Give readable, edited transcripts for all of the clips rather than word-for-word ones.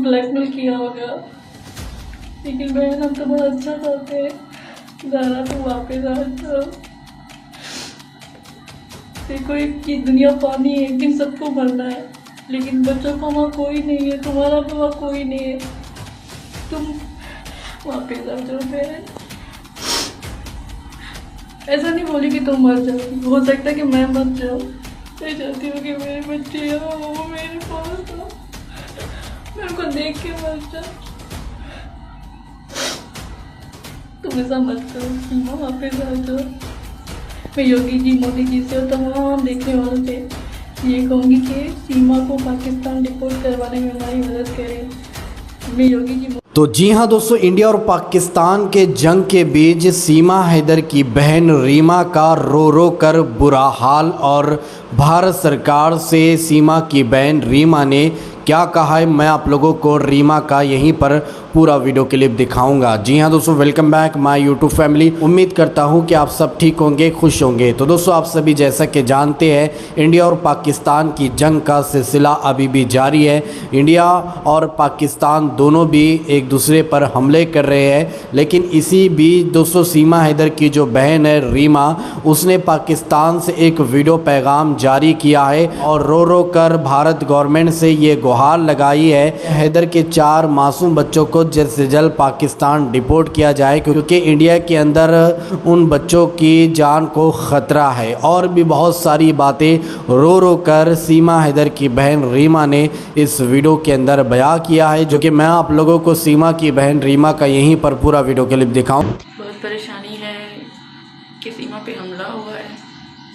Blackmail किया होगा। लेकिन बहन हम तुम्हारा अच्छा चाहते हैं, ज़ारा तुम वापस आ जाओ। देखो एक ये दुनिया पानी है, एक दिन सबको मरना है, लेकिन बच्चों का वहाँ कोई नहीं है, तुम्हारा भी वहाँ कोई नहीं है। तुम वापस आ जाओ बहन। ऐसा नहीं बोली कि तुम मर जाओ, हो सकता है कि मैं मर जाऊँ। मैं चाहती हूँ कि मेरे बच्चे यहाँ वो मेरे पास हो, मैं उनको देख के मर जाऊँ। तुम ऐसा मत करो सीमा, वापस आ जाओ। मैं योगी जी, मोदी जी से और तमाम देखने वालों से ये कहूँगी कि सीमा को पाकिस्तान डिपोर्ट करवाने में हमारी मदद करें। मैं योगी जी। तो जी हाँ दोस्तों, इंडिया और पाकिस्तान के जंग के बीच सीमा हैदर की बहन रीमा का रो रो कर बुरा हाल, और भारत सरकार से सीमा की बहन रीमा ने क्या कहा है, मैं आप लोगों को रीमा का यहीं पर पूरा वीडियो क्लिप दिखाऊंगा। जी हाँ दोस्तों, welcome back my YouTube family. उम्मीद करता हूं कि आप सब ठीक होंगे, खुश होंगे। तो दोस्तों, आप सभी जैसा कि जानते हैं, इंडिया और पाकिस्तान की जंग का सिलसिला अभी भी जारी है। इंडिया और पाकिस्तान दोनों भी एक दूसरे पर हमले कर रहे हैं, लेकिन इसी बीच दोस्तों सीमा हैदर की जो बहन है रीमा, उसने पाकिस्तान से एक वीडियो पैगाम जारी किया है और रो रो कर भारत गवर्नमेंट से ये गुहार लगाई है हैदर के 4 मासूम बच्चों को जल्द से जल्द पाकिस्तान डिपोर्ट किया जाए, क्योंकि इंडिया के अंदर उन बच्चों की जान को खतरा है। और भी बहुत सारी बातें रो रो कर सीमा हैदर की बहन रीमा ने इस वीडियो के अंदर बयां किया है, जो कि मैं आप लोगों को सीमा की बहन रीमा का यहीं पर पूरा वीडियो क्लिप दिखाऊं। बहुत परेशानी है कि सीमा पे हमला हुआ है,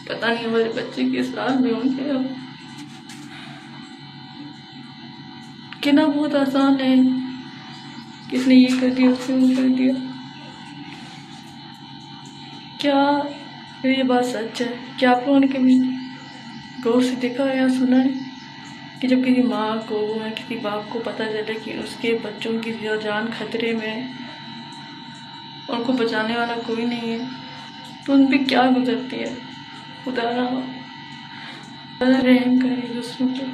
पता नहीं हमारे बच्चे किस हाल में होंगे। अब कहना बहुत आसान है, किसने ये कर दिया, उसने वो कर दिया। क्या ये बात सच है? क्या आप लोगों ने कभी गौर से देखा है या सुना है कि जब किसी माँ को या किसी बाप को पता चले कि उसके बच्चों की जान खतरे में है, उनको बचाने वाला कोई नहीं है, तो उन पर क्या गुजरती है? खुदा रहम करे, दूसरों को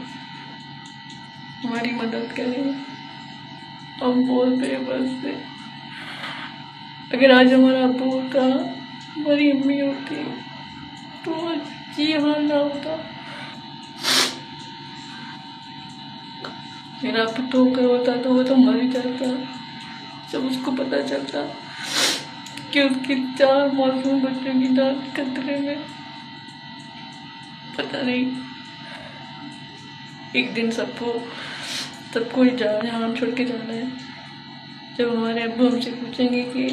हमारी मदद करे। हम बोलते हैं बस से, अगर आज हमारा अब्बू होता, हमारी अम्मी होती, तो ये हाल ना होता। मेरा अब्बू तो होता तो वो तो मर ही जाता जब उसको पता चलता कि उसके 4 मासूम बच्चों की जान खतरे में। पता नहीं, एक दिन सबको ही जहान छोड़ के जाना है। जब हमारे अब्बू हमसे पूछेंगे कि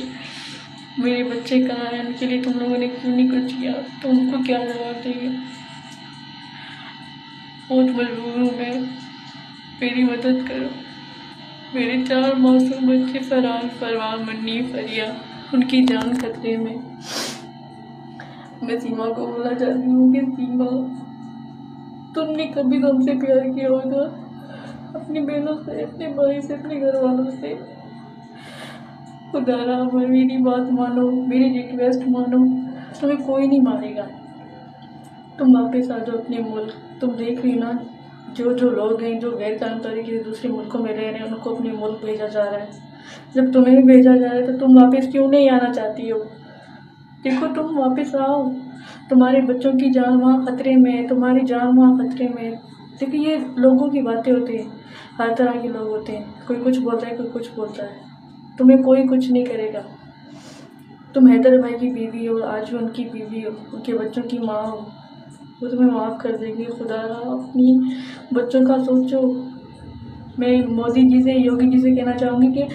मेरे बच्चे कहाँ हैं, उनके लिए तुम लोगों ने क्यों नहीं कुछ किया, तो उनको क्या जवाब देंगे? बहुत मजबूर हूँ मैं, मेरी मदद करो। मेरे 4 मासूम बच्चे फरहान, फरवा, मन्नी, फरिया, उनकी जान खतरे में। मैं सीमा को बोलना चाहती हूँ कि सीमा, तुमने कभी तो हमसे प्यार किया होगा, अपनी बहनों से, अपने भाई से, अपने घर वालों से। खुदारा मेरी बात मानो, मेरी रिक्वेस्ट मानो, तुम्हें कोई नहीं मारेगा। तुम वापस आ जाओ अपने मुल्क। तुम देख रही ना, जो लोग हैं जो गैर कानूनी तरीके से दूसरे मुल्कों में रह रहे हैं, उनको अपने मुल्क भेजा जा रहा है। जब तुम्हें भी भेजा जा रहा है तो तुम वापस क्यों नहीं आना चाहती हो? देखो तुम वापस आओ, तुम्हारे बच्चों की जान वहाँ खतरे में है, तुम्हारी जान वहाँ खतरे में है। देखिए ये लोगों की बातें होती हैं, हर तरह के लोग होते हैं, कोई कुछ बोलता है, कोई कुछ बोलता है। तुम्हें कोई कुछ नहीं करेगा। तुम हैदर भाई की बीवी हो, आज भी उनकी बीवी हो, उनके बच्चों की माँ हो, वो तुम्हें माफ़ कर देगी। खुदा अपनी बच्चों का सोचो। मैं मोदी जी से, योगी जी से कहना चाहूँगी कि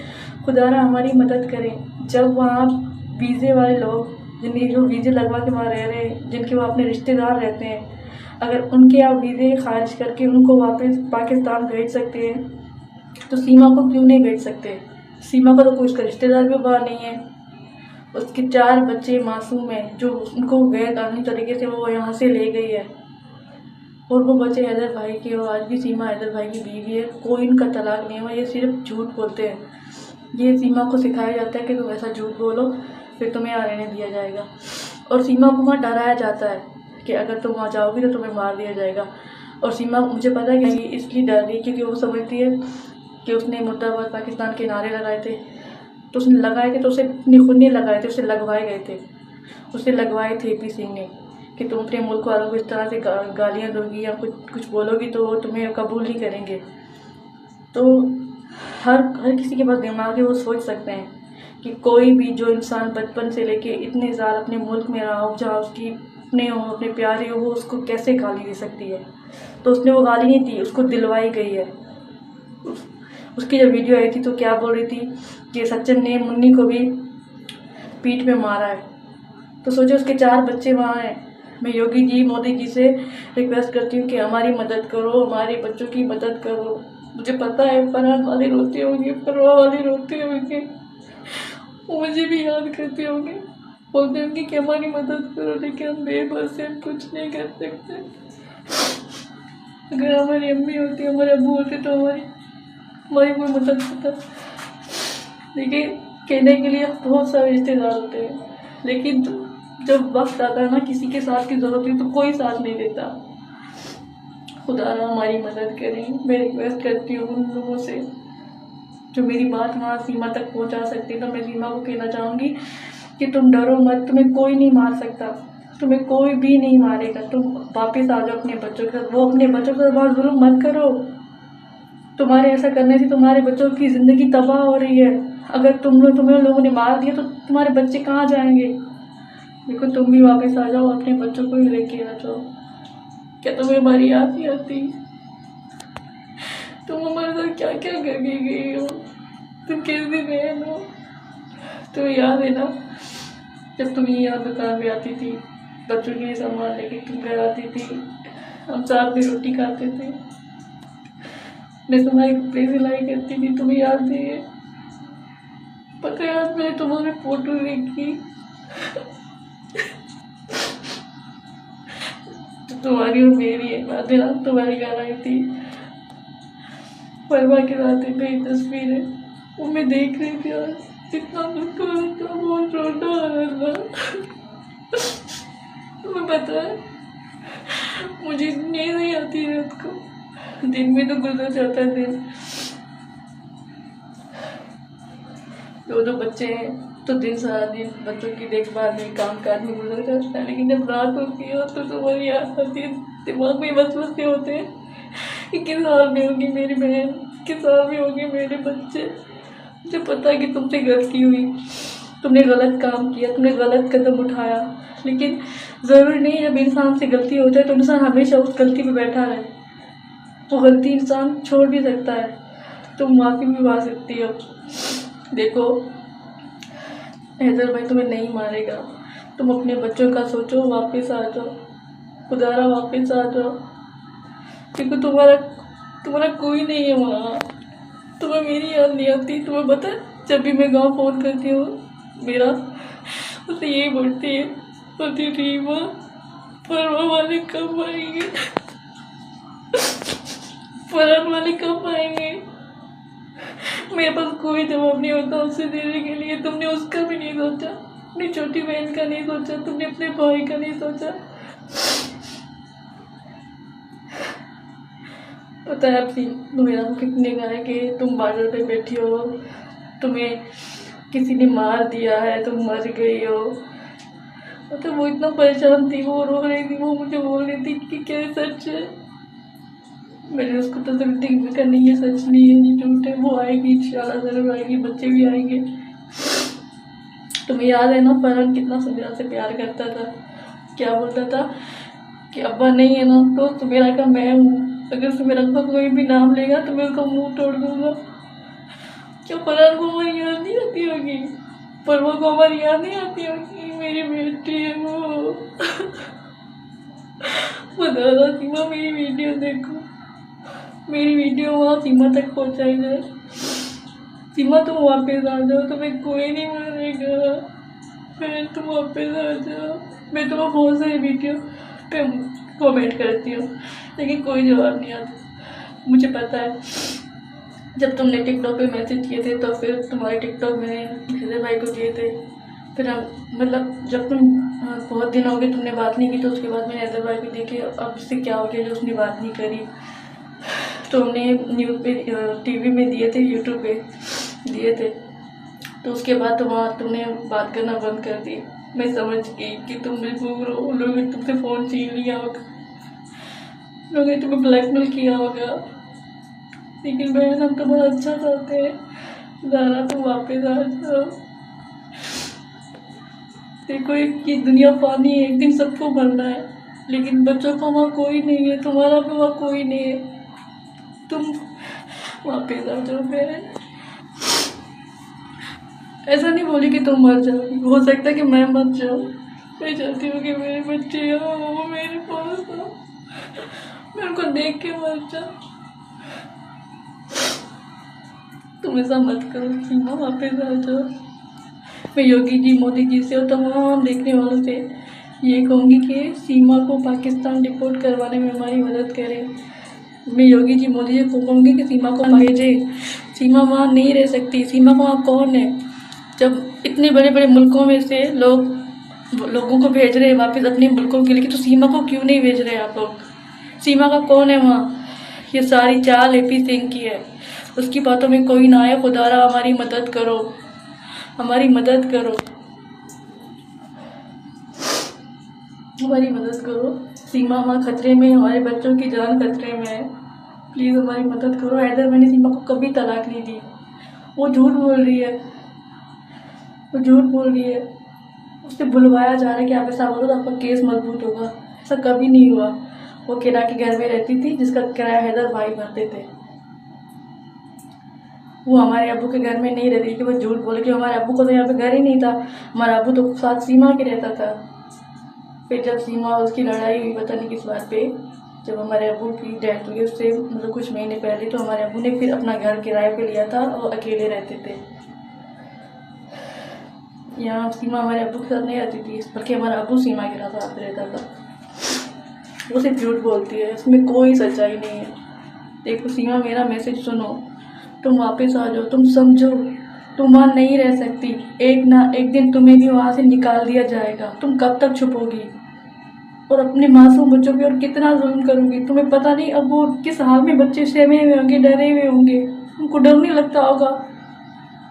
खुदारा हमारी मदद करें। जब वहाँ वीज़े वाले लोग, जिनके जो वीज़े लगवा के वहाँ रह रहे हैं, जिनके वहाँ अपने रिश्तेदार रहते हैं, अगर उनके आप वीज़े खारिज करके उनको वापस पाकिस्तान भेज सकते हैं, तो सीमा को क्यों नहीं भेज सकते? सीमा का तो कोई उसका रिश्तेदार भी बाहर नहीं है, उसके 4 बच्चे मासूम हैं जो उनको गैर कानूनी तरीके से वो यहाँ से ले गई है, और वो बच्चे हैदर भाई के। और आज भी सीमा हैदर भाई की बीवी है, कोई इनका तलाक नहीं हुआ। ये सिर्फ झूठ बोलते हैं। ये सीमा को सिखाया जाता है कि तुम ऐसा झूठ बोलो, फिर तुम्हें यहाँ रहने दिया जाएगा। और सीमा को वहाँ डराया जाता है कि अगर तुम वहाँ जाओगी तो तुम्हें मार दिया जाएगा। और सीमा, मुझे पता है कि इसलिए डर रही है क्योंकि वो समझती है कि उसने मुर्दाबाद पाकिस्तान के नारे लगाए थे, तो उसने लगाए थे तो उसे अपने खुद नहीं लगाए थे, उसे लगवाए गए थे। उसे लगवाए थे AP सिंह ने कि तुम अपने मुल्क वालों को इस तरह से गालियाँ दोगी या कुछ बोलोगी तो वो तुम्हें कबूल नहीं करेंगे। तो हर किसी के पास दिमाग है, वो सोच सकते हैं कि कोई भी जो इंसान बचपन से लेके इतने साल अपने मुल्क में रहा हो, जहाँ उसकी अपने प्यारे हो, वो उसको कैसे गाली दे सकती है। तो उसने वो गाली नहीं दी, उसको दिलवाई गई है। उसकी जब वीडियो आई थी तो क्या बोल रही थी कि सचिन ने मुन्नी को भी पीठ में मारा है। तो सोचो उसके 4 बच्चे वहाँ हैं। मैं योगी जी, मोदी जी से रिक्वेस्ट करती हूँ कि हमारी मदद करो, हमारे बच्चों की मदद करो। मुझे पता है फरहान वाले रोते होंगे, परवा वाले रोते होंगे, वो मुझे भी याद करते होंगे, बोलते होंगे कि हमारी मदद करो, लेकिन हम बेबस हैं, कुछ नहीं कर सकते। अगर हमारी अम्मी होती, हमारे अब्बू होते तो हमारी कोई मदद होता। देखिए, कहने के लिए बहुत सारे रिश्तेदार होते हैं, लेकिन जब वक्त आता है ना, किसी के साथ की ज़रूरत है तो कोई साथ नहीं देता। खुदा हमारी मदद करें। मैं रिक्वेस्ट करती हूँ उन लोगों से जो मेरी बात वहाँ सीमा तक पहुँचा सकते। तो मैं सीमा को कहना चाहूँगी कि तुम डरो मत, तुम्हें कोई नहीं मार सकता, तुम्हें कोई भी नहीं मारेगा। तुम वापस आ जाओ अपने बच्चों के साथ। वो अपने बच्चों के साथ बहुत जुल्म मत करो। तुम्हारे ऐसा करने से तुम्हारे बच्चों की ज़िंदगी तबाह हो रही है। अगर तुम्हें लोगों ने मार दिया तो तुम्हारे बच्चे कहाँ जाएंगे। देखो, तुम भी वापस आ जाओ, अपने बच्चों को भी लेके आ जाओ। क्या तुम्हें हमारी याद नहीं आती? तुम हमारे साथ क्या क्या करके गई हो, तुम कैसी बहन हो। तुम्हें याद है ना, जब तुम यहाँ दुकान पे आती थी, बच्चों के लिए सामान लेके तुम घर आती थी, हम साथ में रोटी खाते थे, मैं तुम्हारे कपड़े सिलाई करती थी, तुम्हें याद नहीं है? पता है, आज मैंने तुम्हारी फोटो देखी, तुम्हारी और मेरी है बातें ना, तुम्हारी घर आई थी, परवा के साथ मेरी तस्वीर है, वो मैं देख रही थी और जितना दुख हो रहा था, बहुत रोना आ रहा था। तुम्हें पता है, मुझे नींद नहीं आती रात को, दिन में तो गुजर जाता है दिन। 2 बच्चे हैं तो दिन सारा दिन बच्चों की देखभाल में, काम काज में गुजर जाता है, लेकिन जब रात होती है तो तुम्हारी याद आती है, दिमाग में वसवसे होते हैं कि किस हाल में होगी मेरी बहन, किस हाल में होंगे मेरे बच्चे। मुझे पता है कि तुमसे गलती हुई, तुमने गलत काम किया, तुमने गलत कदम उठाया, लेकिन ज़रूरी नहीं जब इंसान से गलती हो जाए तो इंसान हमेशा उस गलती पे बैठा रहे। वो गलती इंसान छोड़ भी सकता है, तुम माफ़ी भी पा सकती हो। देखो, हैदर भाई तुम्हें नहीं मारेगा, तुम अपने बच्चों का सोचो, वापस आ जाओ, खुदारा वापस आ जाओ, क्योंकि तुम्हारा कोई नहीं है वहाँ। तुम्हें मेरी याद नहीं आती? तुम्हें पता है, जब भी मैं गाँव फ़ोन करती हूँ मेरा, उसे यही बोलती है, बोलती रीमा परवा वाले कब आएंगे, फरहान वाले कब आएंगे। मेरे पास कोई जवाब नहीं होता उसे देने के लिए। तुमने उसका भी नहीं सोचा, अपनी छोटी बहन का नहीं सोचा, तुमने अपने भाई का नहीं सोचा। पता है आपकी मेरा कितने गाय के तुम बॉर्डर पे बैठी हो, तुम्हें किसी ने मार दिया है, तुम मर गई हो। मतलब वो इतना परेशान थी, वो रो रही थी, वो मुझे बोल रही थी कि क्या सच है। मैंने उसको तसल्ली करनी, ये सच नहीं है, ये झूठ है। वो आएगी इंशाल्लाह, ज़रूर आएगी, बच्चे भी आएंगे। तुम्हें याद है ना, फरहान कितना सुमिरा से प्यार करता था, क्या बोलता था कि अब्बा नहीं है ना तो सुमिरा का मैं हूँ, अगर सुमिरा का कोई भी नाम लेगा तो मैं उसका मुँह तोड़ दूँगा। क्या फरहान को हमारी याद नहीं आती होगी? परवा को हमारी याद नहीं आती होगी? मेरी बेटी है वो। बता सीमा, मेरी वीडियो देखो, मेरी वीडियो वहाँ सीमा तक पहुँचाई जाए। सीमा तुम वापस आ जाओ, तुम्हें कोई नहीं मारेगा। फिर तुम वापस आ जाओ। मैं तुम्हें बहुत सारी वीडियो पे कमेंट करती हूँ, लेकिन कोई जवाब नहीं आता। मुझे पता है जब तुमने टिकटॉक पे मैसेज किए थे तो फिर तुम्हारे टिकटॉक मैंने हैदर भाई को दिए थे। फिर हम मतलब जब तुम बहुत दिन हो गए तुमने बात नहीं की, तो उसके बाद मैंने हैदर भाई को देखे, अब इससे क्या हो गया जो उसने बात नहीं करी। तो हमने न्यूज़ पे टीवी में दिए थे, यूट्यूब पे दिए थे। तो उसके बाद तो वहाँ तुमने बात करना बंद कर दी। मैं समझ गई कि तुम मजबूर हो, लोगों ने तुमसे फ़ोन छीन लिया होगा, लोगों ने तुम्हें ब्लैकमेल किया होगा। लेकिन बहन, हम तुम्हारा अच्छा चाहते हैं, ज़ारा तुम वापस आ जाओ। देखो, ये दुनिया फानी है, एक दिन सबको मरना है, लेकिन बच्चों का वहाँ कोई नहीं है, तुम्हारा भी वहाँ कोई नहीं है। तुम वापस आ जाओ बहन। ऐसा नहीं बोली कि तुम मर जाओगी, हो सकता है कि मैं मर जाऊँ। मैं चाहती हूँ कि मेरे बच्चे हो, मेरे पास हो, मैं उनको देख के मर जाऊँ। तुम ऐसा मत करो सीमा, वापस आ जाओ। मैं योगी जी, मोदी जी से और तमाम देखने वालों से ये कहूँगी कि सीमा को पाकिस्तान डिपोर्ट करवाने में हमारी मदद करें। मैं योगी जी, मोदी जी को कहूँगी कि सीमा को भेजें। सीमा वहाँ नहीं रह सकती। सीमा को वहाँ कौन है? जब इतने बड़े बड़े मुल्कों में से लोगों को भेज रहे हैं वापस अपने मुल्कों के लिए, तो सीमा को क्यों नहीं भेज रहे आप लोग? सीमा का कौन है वहाँ? ये सारी चाल AP सिंह की है, उसकी बातों में कोई ना आए। खुदारा हमारी मदद करो, हमारी मदद करो, हमारी मदद करो। सीमा वहाँ खतरे में, हमारे बच्चों की जान खतरे में है। प्लीज़ हमारी मदद करो। हैदर, मैंने सीमा को कभी तलाक नहीं दी। वो झूठ बोल रही है, वो झूठ बोल रही है। उससे बुलवाया जा रहा है कि आप ऐसा बोलो तो आपका केस मजबूत होगा। ऐसा कभी नहीं हुआ। वो किराए के घर में रहती थी, जिसका किराया हैदर भाई भरते थे। वो हमारे अब्बू के घर में नहीं रहती थी। वो झूठ बोले कि हमारे अब्बू को तो यहाँ पे घर ही नहीं था, हमारा अब्बू तो साथ सीमा के रहता था। फिर जब सीमा और उसकी लड़ाई हुई, पता नहीं किस बात पे, जब हमारे अब्बू की डेथ हुई उससे मतलब कुछ महीने पहले, तो हमारे अब्बू ने फिर अपना घर किराए पे लिया था और अकेले रहते थे। यहाँ सीमा हमारे अब्बू के साथ नहीं रहती थी, बल्कि हमारा अब्बू सीमा के साथ रहता था। वो सिर्फ झूठ बोलती है, उसमें कोई सच्चाई नहीं है। देखो सीमा, मेरा मैसेज सुनो, तुम वापस आ जाओ। तुम समझो, तुम वहाँ नहीं रह सकती। एक ना एक दिन तुम्हें भी वहाँ से निकाल दिया जाएगा। तुम कब तक छुपोगी और अपने मासूम बच्चों पे और कितना जुल्म करोगी? तुम्हें पता नहीं अब वो किस हाल में बच्चे सहमे हुए होंगे, डरे हुए होंगे। उनको डर नहीं लगता होगा?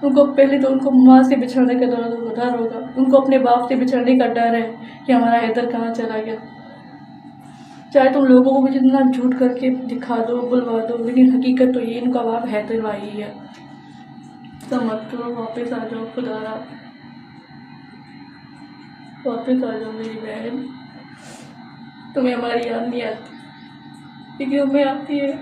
उनको पहले तो उनको माँ से बिछड़ने का डर होगा, उनको अपने बाप से बिछड़ने का डर है कि हमारा हैदर कहाँ चला गया। चाहे तुम लोगों को भी जितना झूठ करके दिखा दो, बुलवा दो, लेकिन हकीकत तो ये, इनका बाप हैदर भाई है। सब मत करो, वापस आ जाओ खुदारा, वापस आ जाओ मेरी बहन। तुम्हें हमारी याद नहीं आती, लेकिन हमें आती है।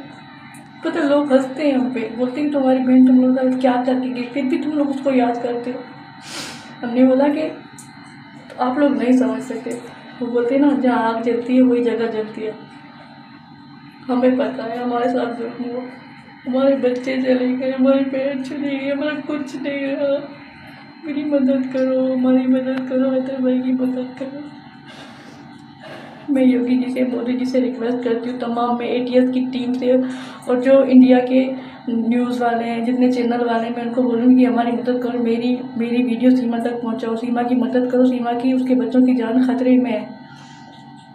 पता, लोग हंसते हैं हम पे, बोलते हैं कि तुम्हारी बहन तुम लोग का क्या करके गई, फिर भी तुम लोग उसको याद करते हो। हमने बोला कि तो आप लोग नहीं समझ सकते। वो बोलते हैं ना, जहाँ आग जलती है वही जगह जलती है। हमें पता है हमारे साथ जो हुआ, हमारे बच्चे चले गए, हमारी बहन चली गई, हमारा कुछ नहीं रहा। मेरी मदद करो, हमारी मदद करो, हैदर भाई की मदद करो। मैं योगी जी से, मोदी जी से रिक्वेस्ट करती हूँ, तमाम मैं ATS की टीम से और जो इंडिया के न्यूज़ वाले हैं, जितने चैनल वाले हैं, मैं उनको बोलूँगी कि हमारी मदद करो। मेरी वीडियो सीमा तक पहुँचाओ। सीमा की मदद करो। सीमा की, उसके बच्चों की जान खतरे में है।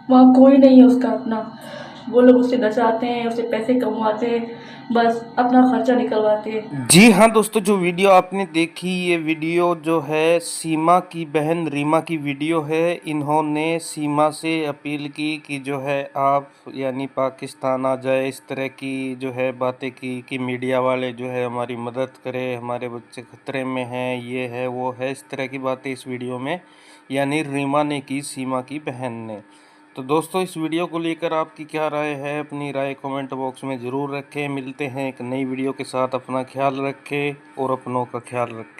वहाँ कोई नहीं है उसका अपना। वो लोग उससे बचाते हैं, उससे पैसे कमवाते हैं, बस अपना खर्चा निकलवाते हैं। जी हाँ दोस्तों, जो वीडियो आपने देखी, ये वीडियो जो है सीमा की बहन रीमा की वीडियो है। इन्होंने सीमा से अपील की कि जो है आप यानी पाकिस्तान आ जाए, इस तरह की जो है बातें की कि मीडिया वाले जो है हमारी मदद करें, हमारे बच्चे खतरे में हैं, ये है वो है, इस तरह की बातें इस वीडियो में यानी रीमा ने की, सीमा की बहन ने। तो दोस्तों, इस वीडियो को लेकर आपकी क्या राय है? अपनी राय कमेंट बॉक्स में ज़रूर रखें। मिलते हैं एक नई वीडियो के साथ। अपना ख्याल रखें और अपनों का ख्याल रखें।